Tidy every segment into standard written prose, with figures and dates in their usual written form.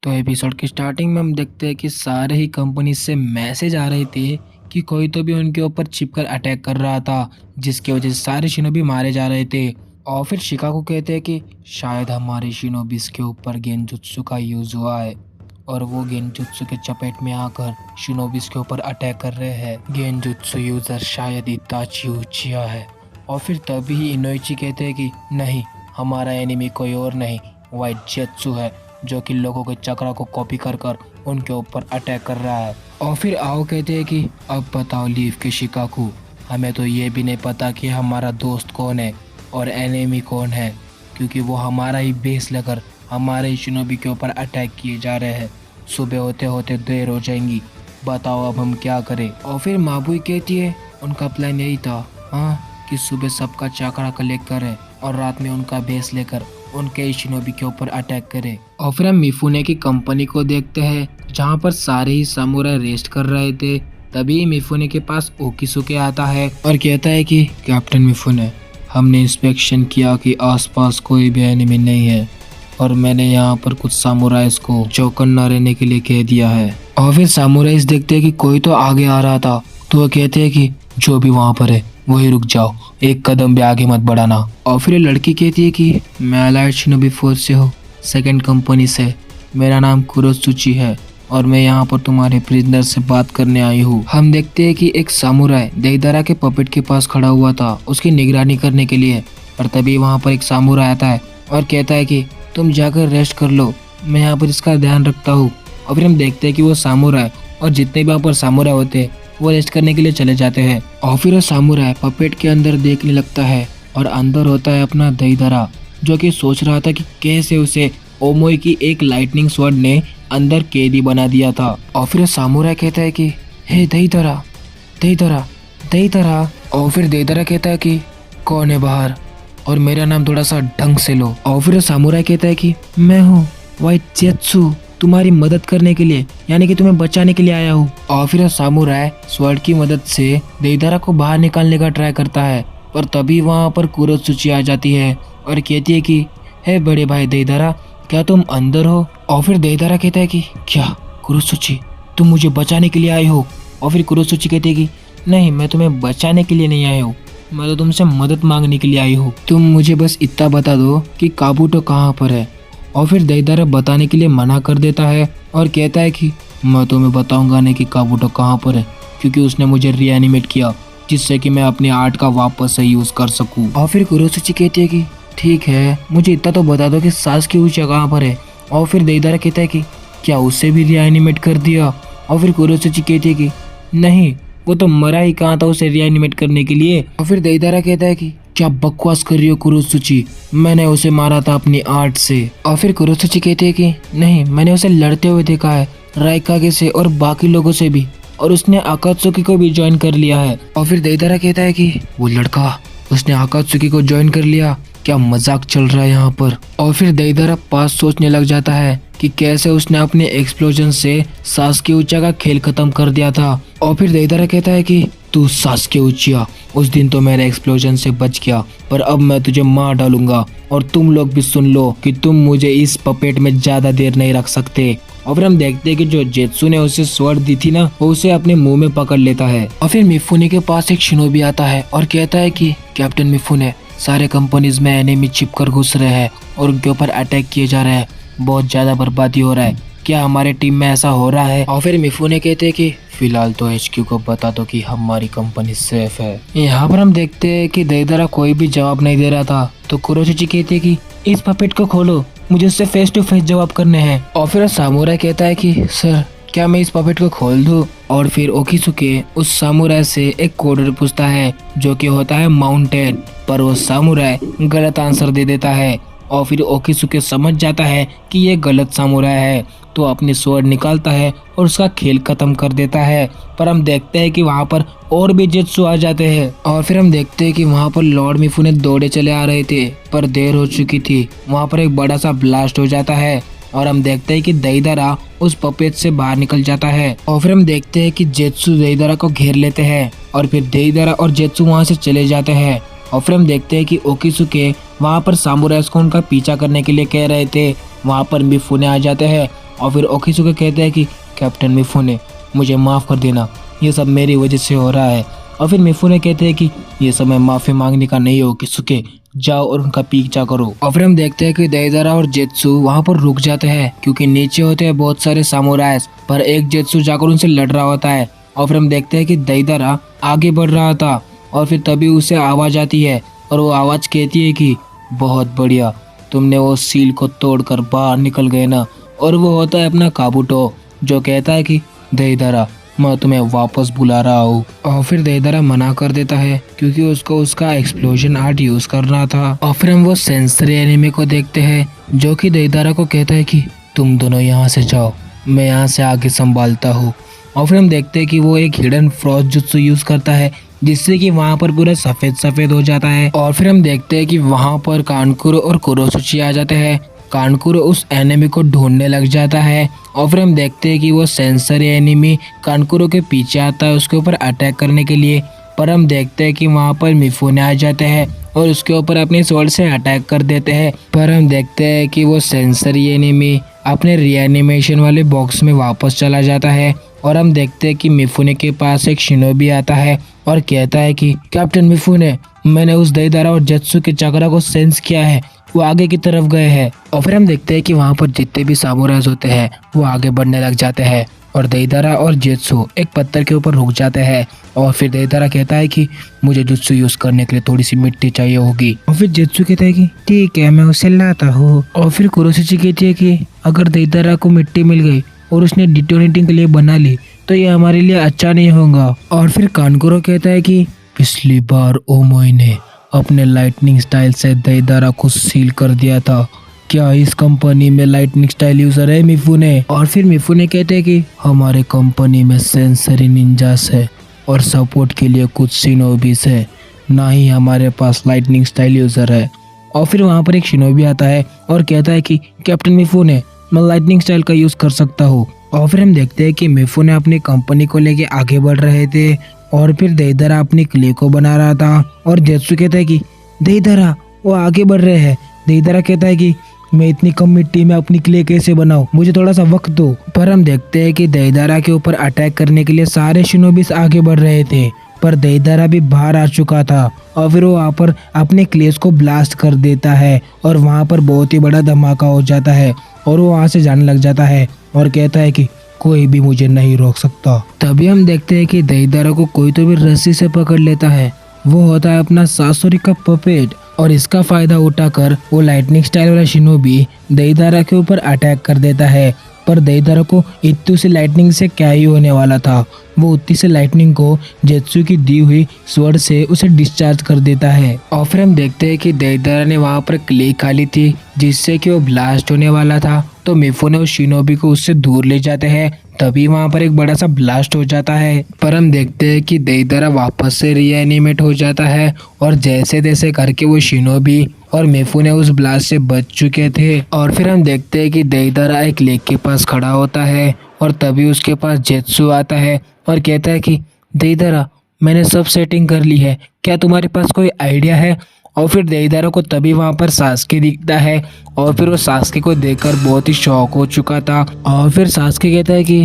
तो एपिसोड की स्टार्टिंग में हम देखते हैं कि सारे ही कंपनी से मैसेज आ रहे थे कि कोई तो भी उनके ऊपर छिपकर अटैक कर रहा था, जिसकी वजह से सारे शिनोबी मारे जा रहे थे। और फिर शिकागो कहते हैं कि शायद हमारे शिनोबिस के ऊपर गेंजुत्सु का यूज हुआ है और वो गेंजुत्सु के चपेट में आकर शिनोबिस के ऊपर अटैक कर रहे हैं। गेंजुत्सु यूजर शायद इताची उचिया है। और फिर तभी इनोइची कहते हैं कि नहीं, हमारा एनिमी कोई और नहीं, वाइट जेत्सु है, जो कि लोगों के चक्रा को कॉपी कर कर उनके ऊपर अटैक कर रहा है। और फिर आओ कहते हैं कि अब बताओ लीफ के शिकाकू, हमें तो ये भी नहीं पता कि हमारा दोस्त कौन है और एनिमी कौन है, क्योंकि वो हमारा ही बेस लेकर हमारे ही शिनोबी के ऊपर अटैक किए जा रहे हैं। सुबह होते होते देर हो जाएंगी, बताओ अब हम क्या करें। और फिर माबुई कहती है उनका प्लान यही था, हाँ, कि सुबह सबका चाकड़ा कलेक्ट करें और रात में उनका बेस लेकर उनके शिनोबी के ऊपर अटैक करे। और फिर हम मिफुने की कंपनी को देखते हैं, जहाँ पर सारे ही सामुराई रेस्ट कर रहे थे। तभी मिफुने के पास ओकिसुके आता है और कहता है कि कैप्टन मिफुने, हमने इंस्पेक्शन किया कि आसपास कोई भी एनिमी नहीं है और मैंने यहाँ पर कुछ सामुराइज को चौकन न रहने के लिए कह दिया है। और फिर सामुराइज देखते हैं कि कोई तो आगे आ रहा था, तो वो कहते हैं कि जो भी वहाँ पर है वही रुक जाओ, एक कदम भी आगे मत बढ़ाना। और फिर लड़की कहती है कि मैं अलाइड शिनोबी फोर्स से हूँ, सेकंड कंपनी से, मेरा नाम कुरोत्सुची है और मैं यहाँ पर तुम्हारे प्रिजनर से बात करने आई हूँ। हम देखते हैं कि एक सामुराई देइदारा के पपेट के पास खड़ा हुआ था उसकी निगरानी करने के लिए। और तभी वहाँ पर एक सामुराई आता है और कहता है कि तुम जाकर रेस्ट कर लो, मैं यहाँ पर इसका ध्यान रखता हूँ। और फिर हम देखते हैं कि वो सामुराई और जितने भी वहाँ पर सामुराई होते हैं वो रेस्ट करने के लिए चले जाते हैं। और फिर वो सामुराई पपेट के अंदर देखने लगता है और अंदर होता है अपना देइदारा, जो कि सोच रहा था कि कैसे उसे ओमोई की एक लाइटनिंग स्वॉर्ड ने अंदर कैदी बना दिया था। और फिर सामुराई कहता है कि हे देइदारा, देइदारा, देइदारा। और फिर देइदारा कहता है कि कौन है बाहर और मेरा नाम थोड़ा सा ढंग से लो। और फिर सामुराई कहता है कि मैं हूँ वाइट जेत्सु, तुम्हारी मदद करने के लिए, यानी कि तुम्हें बचाने के लिए आया हूँ। और फिर सामुराई स्वॉर्ड की मदद से देइदारा को बाहर निकालने का ट्राई करता है, पर तभी वहाँ पर कुरोत्सुची आ जाती है और कहती है कि हे बड़े भाई देइदारा, क्या तुम अंदर हो। और फिर देइदारा कहता है कि क्या कुरोत्सुची, तुम मुझे बचाने के लिए आए हो। और फिर कुरोत्सुची कहती है कि नहीं, मैं तुम्हें बचाने के लिए नहीं आई हूँ, मैं तो तुमसे मदद मांगने के लिए आई हूँ। तुम मुझे बस इतना बता दो कि काबूटो कहाँ पर है। और फिर देइदारा बताने के लिए मना कर देता है और कहता है कि मैं तुम्हें बताऊंगा नहीं कि काबूटो कहाँ पर है, क्योंकि उसने मुझे रीएनिमेट किया जिससे कि मैं अपनी आर्ट का वापस से यूज कर सकूं। और फिर कुरोत्सुची कहती है कि ठीक है, मुझे इतना तो बता दो कि सासुके उचिया कहाँ पर है। और फिर देइदारा कहता है कि क्या उसे भी रीएनिमेट कर दिया। और फिर कुरोत्सुची कहती है कि नहीं, वो तो मरा ही कहाँ था उसे रीएनिमेट करने के लिए। और फिर देइदारा कहता है कि क्या बकवास कर रही हो कुरोत्सुची, मैंने उसे मारा था अपनी आर्ट से। और फिर कुरोत्सुची कहती है कि नहीं, मैंने उसे लड़ते हुए देखा है राइकागे से और बाकी लोगों से भी, और उसने आकात्सुकी को भी ज्वाइन कर लिया है। और फिर देइदारा कहता है कि वो लड़का, उसने आकात्सुकी को ज्वाइन कर लिया, क्या मजाक चल रहा है यहाँ पर। और फिर देइदारा पास सोचने लग जाता है कि कैसे उसने अपने एक्सप्लोजन से सासुके उचिया का खेल खत्म कर दिया था। और फिर देइदारा कहता है कि तू सासुके उचिया, उस दिन तो मेरे एक्सप्लोजन से बच गया, पर अब मैं तुझे मार डालूंगा और तुम लोग भी सुन लो कि तुम मुझे इस पपेट में ज्यादा देर नहीं रख सकते। और फिर हम देखते हैं कि जो जेत्सु ने उसे स्वॉर्ड दी थी ना, वो उसे अपने मुंह में पकड़ लेता है। और फिर मिफुने के पास एक शिनोबी आता है और कहता है कि कैप्टन मिफुने, सारे कंपनीज में एनिमी छिपकर घुस रहे हैं और उनके ऊपर अटैक किए जा रहे हैं, बहुत ज्यादा बर्बादी हो रहा है, क्या हमारे टीम में ऐसा हो रहा है। और फिर मिफुने कहते हैं कि फिलहाल तो HQ को बता दो कि हमारी कंपनी सेफ है। यहाँ पर हम देखते हैं कि देइदारा कोई भी जवाब नहीं दे रहा था, तो कुरोत्सुची कहती है कि इस पपेट को खोलो, मुझे उससे फेस टू फेस जवाब करने हैं। और फिर सामुराई कहता है कि सर, क्या मैं इस पपेट को खोल दूं। और फिर ओकिसुके उस सामुराई से एक कोड पूछता है जो कि होता है माउंटेन, पर वो सामुराई गलत आंसर दे देता है। और फिर ओकिसुके समझ जाता है कि ये गलत सामुराई है, तो अपनी स्वॉर्ड निकालता है और उसका खेल खत्म कर देता है। पर हम देखते हैं कि वहाँ पर और भी जेत्सु आ जाते हैं। और फिर हम देखते हैं कि वहाँ पर लॉर्ड मिफुने दौड़े चले आ रहे थे, पर देर हो चुकी थी। वहाँ पर एक बड़ा सा ब्लास्ट हो जाता है और हम देखते हैं कि देइदारा उस पपेट से बाहर निकल जाता है। और फिर हम देखते हैं कि जेत्सु देइदारा को घेर लेते हैं और फिर देइदारा और जेत्सु वहाँ से चले जाते हैं। और फिर हम देखते हैं कि ओकिसुके वहाँ पर सामुराइज को उनका पीछा करने के लिए कह रहे थे। वहाँ पर मिफुने आ जाते हैं और फिर ओकिजुकी कहता है कि कैप्टन मिफुने, मुझे माफ़ कर देना, ये सब मेरी वजह से हो रहा है। और फिर मिफुने कहते हैं कि ये समय माफ़ी मांगने का नहीं हो किसुके, जाओ और उनका पीछा करो। और फिर हम देखते हैं कि देइदारा और जेत्सु वहाँ पर रुक जाते हैं क्योंकि नीचे होते हैं बहुत सारे सामुराइज, पर एक जेत्सु जाकर उनसे लड़ रहा होता है। और फिर हम देखते हैं कि देइदारा आगे बढ़ रहा था और फिर तभी उसे आवाज़ आती है और वो आवाज़ कहती है कि बहुत बढ़िया, तुमने वो सील को तोड़कर बाहर निकल गए ना। और वो होता है अपना काबुटो, जो कहता है कि देइदारा, मैं तुम्हें वापस बुला रहा हूँ। और फिर देइदारा मना कर देता है क्योंकि उसको उसका एक्सप्लोजन आर्ट यूज करना था। और फिर हम वो सेंसरी एनिमे को देखते हैं जो कि देइदारा को कहता है कि तुम दोनों यहाँ से जाओ, मैं यहाँ से आगे संभालता हूँ। और फिर हम देखते हैं कि वो एक हिडन फ्रॉस्ट जुत्सु यूज करता है जिससे कि वहाँ पर पूरा सफेद सफेद हो जाता है। और फिर हम देखते हैं कि वहाँ पर कानकुरो और कुरोसुची आ जाते हैं। कानकुरो उस एनिमी को ढूंढने लग जाता है और फिर हम देखते हैं कि वो सेंसरी एनिमी कानकुरो के पीछे आता है उसके ऊपर अटैक करने के लिए। पर हम देखते हैं कि वहाँ पर मिफुने आ जाते हैं और उसके ऊपर अपने स्वॉर्ड से अटैक कर देते हैं। पर हम देखते हैं कि वो सेंसरी एनिमी अपने रीएनिमेशन वाले बॉक्स में वापस चला जाता है। और हम देखते हैं कि मिफुने के पास एक शिनोबी आता है और कहता है कि कैप्टन मिफुने, मैंने उस देइदारा और जेत्सु के चक्रा को सेंस किया है, वो आगे की तरफ गए हैं। और फिर हम देखते हैं कि वहाँ पर जितने भी सामुराइज होते हैं वो आगे बढ़ने लग जाते हैं और देइदारा और जेत्सु एक पत्थर के ऊपर रुक जाते हैं। और फिर देइदारा कहता है कि मुझे जुत्सु यूज करने के लिए थोड़ी सी मिट्टी चाहिए होगी। और फिर जेत्सु कहता है कि ठीक है, मैं उसे लाता हूँ। और फिर कुरोसुची कहती है कि अगर देइदारा को मिट्टी मिल गई और उसने डिटोनेटिंग के लिए बना ली तो ये हमारे लिए अच्छा नहीं होगा। और फिर कानकुरो कहता है कि पिछली बार ओमोई ने अपने लाइटनिंग स्टाइल से देइदारा को सील कर दिया था, क्या इस कंपनी में लाइटनिंग स्टाइल यूजर है मिफुने? और फिर मिफुने कहते हैं कि हमारे कंपनी में सेंसरी निंजास है और सपोर्ट के लिए कुछ शिनोबीस है, ना ही हमारे पास लाइटनिंग स्टाइल यूजर है। और फिर वहाँ पर एक शिनोबी आता है और कहता है कि कैप्टन मिफुने, मैं लाइटनिंग स्टाइल का यूज कर सकता हूँ। और फिर हम देखते हैं कि मिफुने अपनी कंपनी को लेके आगे बढ़ रहे थे और फिर देइदारा अपनी क्ले को बना रहा था और जेत्सु कहता है कि देइदारा, वो आगे बढ़ रहे हैं। देइदारा कहता है कि मैं इतनी कम मिट्टी में अपनी क्ले कैसे बनाऊं, मुझे थोड़ा सा वक्त दो। पर हम देखते हैं कि देइदारा के ऊपर अटैक करने के लिए सारे शिनोबिस आगे बढ़ रहे थे, पर देइदारा भी बाहर आ चुका था। और फिर वो वहाँ पर अपने क्लेस को ब्लास्ट कर देता है और वहाँ पर बहुत ही बड़ा धमाका हो जाता है और वो वहाँ से जाने लग जाता है और कहता है कि कोई भी मुझे नहीं रोक सकता। तभी हम देखते हैं कि देइदारा को कोई तो भी रस्सी से पकड़ लेता है, वो होता है अपना सासुरी का पपेट। और इसका फायदा उठाकर वो लाइटनिंग स्टाइल वाला शिनोबी देइदारा के ऊपर अटैक कर देता है। पर देइदारा को इतनी सी लाइटनिंग से क्या ही होने वाला था, वो उतनी से लाइटनिंग को जेत्सु की दी हुई स्वॉर्ड से उसे डिस्चार्ज कर देता है। और फिर हम देखते हैं कि देइदारा ने वहाँ पर क्ले खा ली थी जिससे कि वो ब्लास्ट होने वाला था, तो मिफुने उस शिनोबी को उससे दूर ले जाते हैं। तभी वहाँ पर एक बड़ा सा ब्लास्ट हो जाता है। पर हम देखते हैं कि देइदारा वापस से रीएनिमेट हो जाता है और जैसे तैसे करके वो शिनोबी और मिफुने उस ब्लास्ट से बच चुके थे। और फिर हम देखते हैं कि देइदारा एक लेक के पास खड़ा होता है और तभी उसके पास जेत्सु आता है और कहता है कि देइदारा, मैंने सब सेटिंग कर ली है, क्या तुम्हारे पास कोई आइडिया है? और फिर देइदारा को तभी वहाँ पर सास्के दिखता है और फिर वो सास्के को देखकर बहुत ही शॉक हो चुका था। और फिर सास्के कहता है कि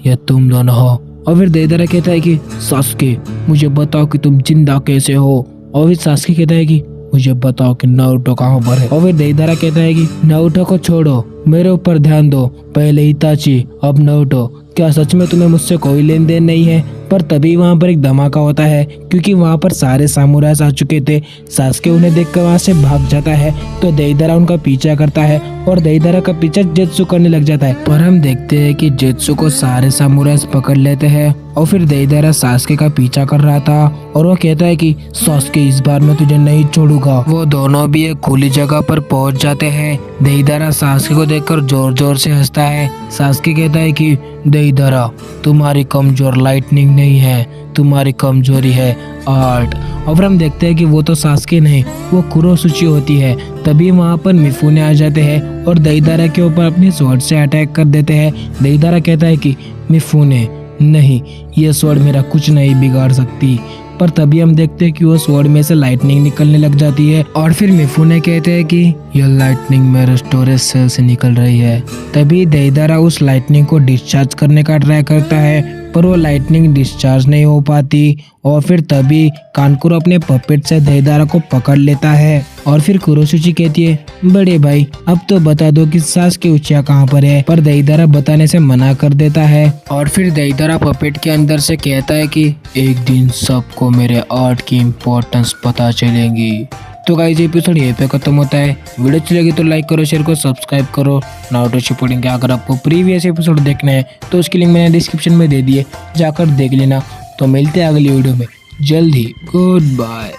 ये तुम दोनों हो। और फिर देइदारा कहता है कि सास्के, मुझे बताओ कि तुम जिंदा कैसे हो? और फिर सास्के कहता है कि मुझे बताओ कि नारुतो कहाँ पर है? और फिर देइदारा कहता है कि नारुतो को छोड़ो, मेरे ऊपर ध्यान दो, पहले इताची अब नारुतो, क्या सच में तुम्हें मुझसे कोई लेन देन नहीं है? पर तभी वहाँ पर एक धमाका होता है क्योंकि वहाँ पर सारे सामुराइज आ चुके थे। सास्के उन्हें देखकर वहाँ से भाग जाता है तो देइदारा उनका पीछा करता है और देइदारा का पीछा जेत्सु करने लग जाता है। पर हम देखते हैं कि जेत्सु को सारे सामुराइज पकड़ लेते हैं और फिर देइदारा सास्के का पीछा कर रहा था और वो कहता है कि सास्के, इस बार मैं तुझे नहीं छोड़ूंगा। वो दोनों भी एक खुली जगह पर पहुंच जाते हैं। देइदारा सास्के को देखकर जोर जोर से हंसता है। सास्के कहता है कि देइदारा, तुम्हारी कमजोर लाइटनिंग नहीं है, तुम्हारी कमजोरी है आर्ट। और फिर हम देखते हैं कि वो तो सास्के नहीं, वो कुरोसुची होती है। तभी वहाँ पर मिफुने आ जाते हैं और देइदारा के ऊपर अपनी स्वॉर्ड से अटैक कर देते हैं। देइदारा कहता है कि मिफुने, नहीं, ये स्वॉर्ड मेरा कुछ नहीं बिगाड़ सकती, पर तभी हम देखते हैं कि वो स्वॉर्ड में से लाइटनिंग निकलने लग जाती है और फिर मिफुने कहते हैं कि यह लाइटनिंग मेरे स्टोरेज सेल से निकल रही है। तभी देइदारा उस लाइटनिंग को डिस्चार्ज करने का ट्राई करता है पर वो लाइटनिंग डिस्चार्ज नहीं हो पाती और फिर तभी कानकुर अपने पपेट से देइदारा को पकड़ लेता है और फिर कुरोसुची कहती है, बड़े भाई अब तो बता दो कि सासुके उचिया कहाँ पर है। पर देइदारा बताने से मना कर देता है और फिर देइदारा पपेट के अंदर से कहता है कि एक दिन सबको मेरे आर्ट की इम्पोर्टेंस पता चलेगी। तो गाइस एपिसोड यहीं पे खत्म होता है। वीडियो अच्छी लगी तो लाइक करो, शेयर करो, सब्सक्राइब करो नारुतो शिपुडेन के। अगर आपको प्रीवियस एपिसोड देखना है तो उसकी लिंक मैंने डिस्क्रिप्शन में दे दी है, जाकर देख लेना। तो मिलते हैं अगली वीडियो में जल्द ही। Good bye.